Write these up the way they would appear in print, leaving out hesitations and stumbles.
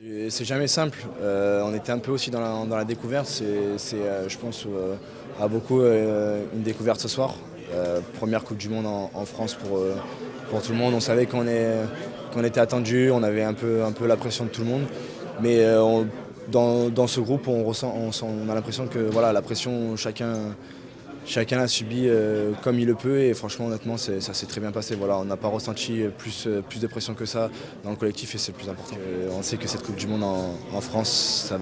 C'est jamais simple. On était un peu aussi dans la découverte. Je pense, à beaucoup une découverte ce soir. Première Coupe du Monde en France pour tout le monde. On savait qu'on était attendu, on avait un peu la pression de tout le monde. Mais dans ce groupe, on a l'impression que voilà, la pression, chacun l'a subi comme il le peut et franchement honnêtement ça s'est très bien passé. Voilà, on n'a pas ressenti plus de pression que ça dans le collectif et c'est le plus important. On sait que cette Coupe du Monde en France, ça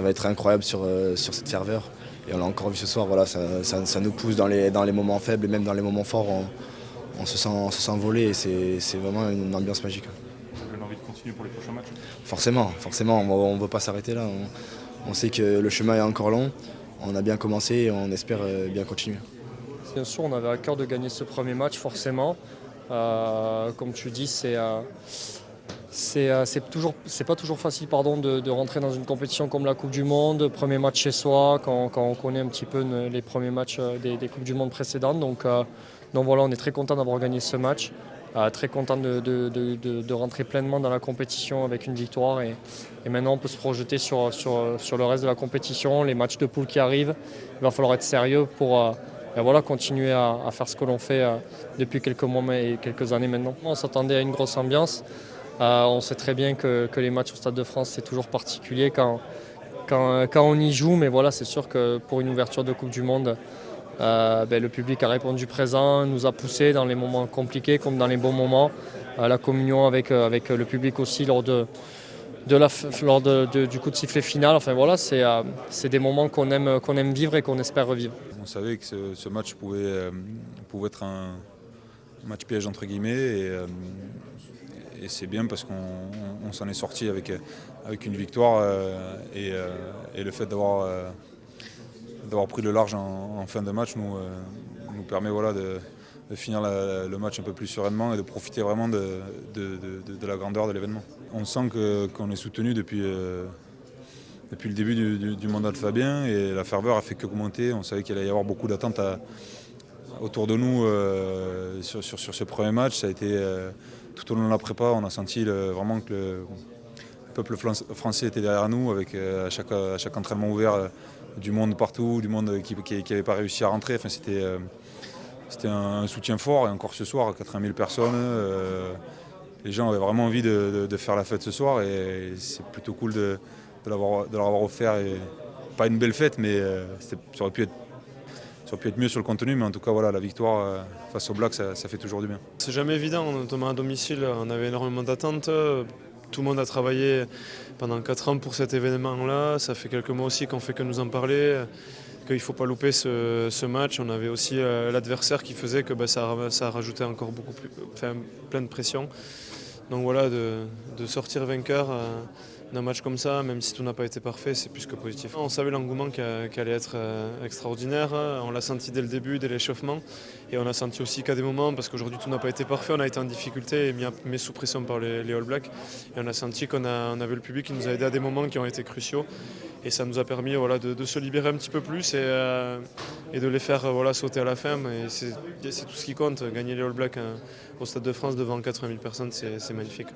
va être incroyable sur cette ferveur. Et on l'a encore vu ce soir, voilà, ça nous pousse dans les moments faibles et même dans les moments forts, on se sent voler et c'est vraiment une ambiance magique. Vous avez envie de continuer pour les prochains matchs? Forcément, on ne veut pas s'arrêter là. On sait que le chemin est encore long. On a bien commencé et on espère bien continuer. Bien sûr, on avait à cœur de gagner ce premier match, forcément. Comme tu dis, c'est pas toujours facile de rentrer dans une compétition comme la Coupe du Monde, premier match chez soi, quand on connaît un petit peu les premiers matchs des Coupes du Monde précédentes. Donc voilà, on est très content d'avoir gagné ce match, très content de rentrer pleinement dans la compétition avec une victoire. Et maintenant, on peut se projeter sur le reste de la compétition, les matchs de poule qui arrivent. Il va falloir être sérieux pour continuer à faire ce que l'on fait depuis quelques mois et quelques années maintenant. On s'attendait à une grosse ambiance. On sait très bien que les matchs au Stade de France, c'est toujours particulier quand on y joue. Mais voilà, c'est sûr que pour une ouverture de Coupe du Monde, le public a répondu présent, nous a poussé dans les moments compliqués comme dans les bons moments. La communion avec le public aussi lors du coup de sifflet final. Enfin voilà, c'est des moments qu'on aime vivre et qu'on espère revivre. On savait que ce match pouvait être un match piège entre guillemets et c'est bien parce qu'on s'en est sorti avec une victoire et le fait d'avoir pris le large en fin de match nous permet voilà, de finir le match un peu plus sereinement et de profiter vraiment de la grandeur de l'événement. On sent qu'on est soutenu depuis le début du mandat de Fabien et la ferveur a fait qu'augmenter. On savait qu'il allait y avoir beaucoup d'attentes autour de nous sur ce premier match. Ça a été tout au long de la prépa, on a senti vraiment que le peuple français était derrière nous avec à chaque entraînement ouvert du monde partout, du monde qui n'avait pas réussi à rentrer. Enfin, c'était un soutien fort et encore ce soir, 80 000 personnes. Les gens avaient vraiment envie de faire la fête ce soir et c'est plutôt cool de leur avoir offert. Pas une belle fête, mais ça aurait pu être mieux sur le contenu, mais en tout cas voilà, la victoire face aux Blacks, ça fait toujours du bien. C'est jamais évident, notamment à domicile, on avait énormément d'attentes. Tout le monde a travaillé pendant 4 ans pour cet événement-là. Ça fait quelques mois aussi qu'on fait que nous en parler, qu'il ne faut pas louper ce match. On avait aussi l'adversaire qui faisait que ça rajoutait encore plein de pression. Donc voilà, de sortir vainqueur d'un match comme ça, même si tout n'a pas été parfait, c'est plus que positif. On savait l'engouement qui allait être extraordinaire, on l'a senti dès le début, dès l'échauffement, et on a senti aussi qu'à des moments, parce qu'aujourd'hui tout n'a pas été parfait, on a été en difficulté et mis sous pression par les All Blacks, et on a senti qu'on avait le public qui nous a aidé à des moments qui ont été cruciaux, et ça nous a permis voilà, de se libérer un petit peu plus et de les faire voilà, sauter à la fin, et c'est tout ce qui compte, gagner les All Blacks au Stade de France devant 80 000 personnes, c'est magnifique.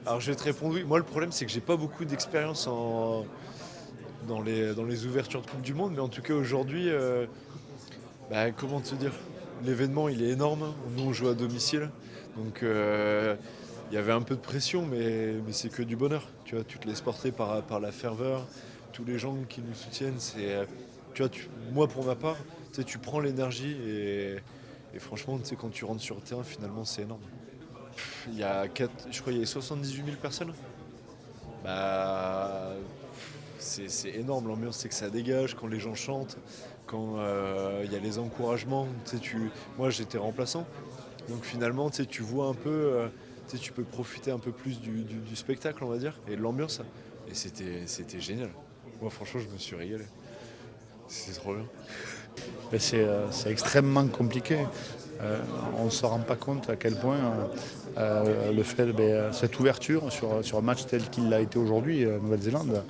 Alors je vais te répondre oui. Moi le problème c'est que j'ai pas beaucoup d'expérience dans les ouvertures de Coupe du Monde, mais en tout cas aujourd'hui, comment te dire, l'événement il est énorme, nous on joue à domicile, donc il y avait un peu de pression, mais c'est que du bonheur, tu vois, tu te laisses porter par la ferveur, tous les gens qui nous soutiennent, tu vois, moi pour ma part, tu sais, tu prends l'énergie et franchement, tu sais, quand tu rentres sur le terrain, finalement c'est énorme. Je crois qu'il y a 78 000 personnes. C'est énorme l'ambiance, c'est que ça dégage quand les gens chantent, quand il y a les encouragements. Tu sais, moi j'étais remplaçant, donc finalement tu vois un peu, tu peux profiter un peu plus du spectacle, on va dire, et de l'ambiance. Et c'était génial. Moi franchement je me suis régalé. C'est trop bien. C'est extrêmement compliqué. On ne se rend pas compte à quel point le fait, cette ouverture sur un match tel qu'il l'a été aujourd'hui, Nouvelle-Zélande,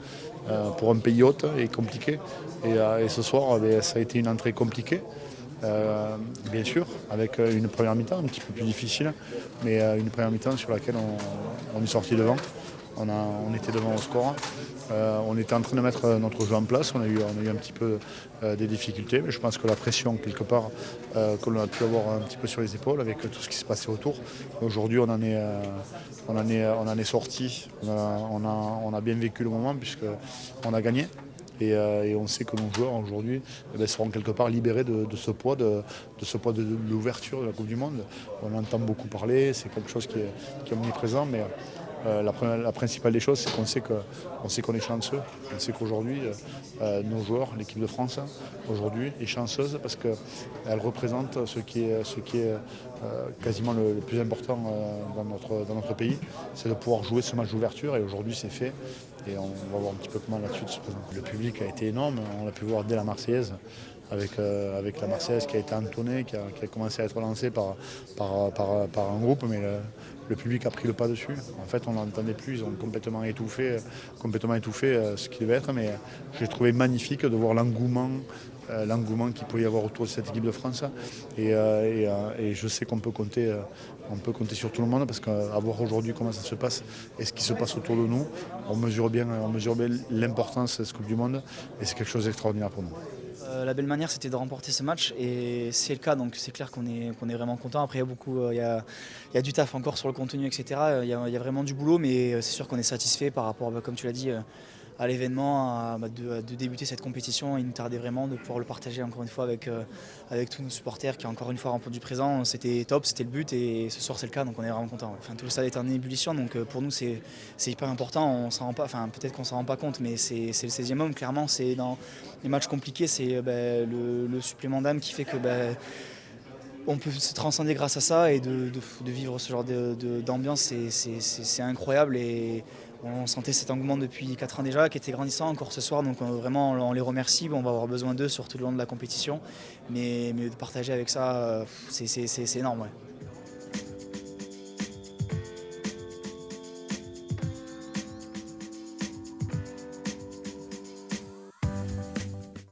pour un pays hôte est compliqué. Et ce soir, ça a été une entrée compliquée. Bien sûr, avec une première mi-temps un petit peu plus difficile, mais une première mi-temps sur laquelle on est sorti devant. on était devant au score. On était en train de mettre notre jeu en place, on a eu un petit peu des difficultés, mais je pense que la pression quelque part que l'on a pu avoir un petit peu sur les épaules avec tout ce qui se passait autour. Aujourd'hui on en est sorti, on a bien vécu le moment puisqu'on a gagné. Et on sait que nos joueurs aujourd'hui seront quelque part libérés de ce poids de l'ouverture de la Coupe du Monde. On entend beaucoup parler, c'est quelque chose qui est omniprésent, mais la principale des choses, c'est qu'on sait qu'on est chanceux. On sait qu'aujourd'hui, nos joueurs, l'équipe de France, aujourd'hui, est chanceuse parce qu'elle représente ce qui est quasiment le plus important dans notre pays, c'est de pouvoir jouer ce match d'ouverture. Et aujourd'hui, c'est fait. Et on va voir un petit peu comment la suite se présente. Le public a été énorme, on l'a pu voir dès la Marseillaise, avec la Marseillaise qui a été entonnée, qui a commencé à être lancée par un groupe, mais le public a pris le pas dessus. En fait, on ne l'entendait plus, ils ont complètement étouffé ce qu'il devait être, mais j'ai trouvé magnifique de voir l'engouement qu'il peut y avoir autour de cette équipe de France. Et je sais qu'on peut compter sur tout le monde parce qu'à voir aujourd'hui comment ça se passe et ce qui se passe autour de nous, on mesure bien l'importance de cette Coupe du Monde et c'est quelque chose d'extraordinaire pour nous. La belle manière, c'était de remporter ce match et c'est le cas, donc c'est clair qu'on est vraiment content. Après, il y a du taf encore sur le contenu, etc. Il y a vraiment du boulot, mais c'est sûr qu'on est satisfait par rapport, comme tu l'as dit, à l'événement, de débuter cette compétition. Il nous tardait vraiment de pouvoir le partager encore une fois avec tous nos supporters qui ont encore une fois répondu présent. C'était top, c'était le but et ce soir c'est le cas, donc on est vraiment content. Enfin, tout le stade est en ébullition, donc pour nous c'est hyper important. On s'en rend pas, enfin peut-être qu'on s'en rend pas compte, mais c'est le 16e homme. Clairement, c'est dans les matchs compliqués, c'est le supplément d'âme qui fait que on peut se transcender grâce à ça et de vivre ce genre d'ambiance, c'est incroyable. Et on sentait cet engouement depuis 4 ans déjà, qui était grandissant encore ce soir, donc vraiment on les remercie. On va avoir besoin d'eux sur tout le long de la compétition, mais de partager avec ça, c'est énorme. Ouais.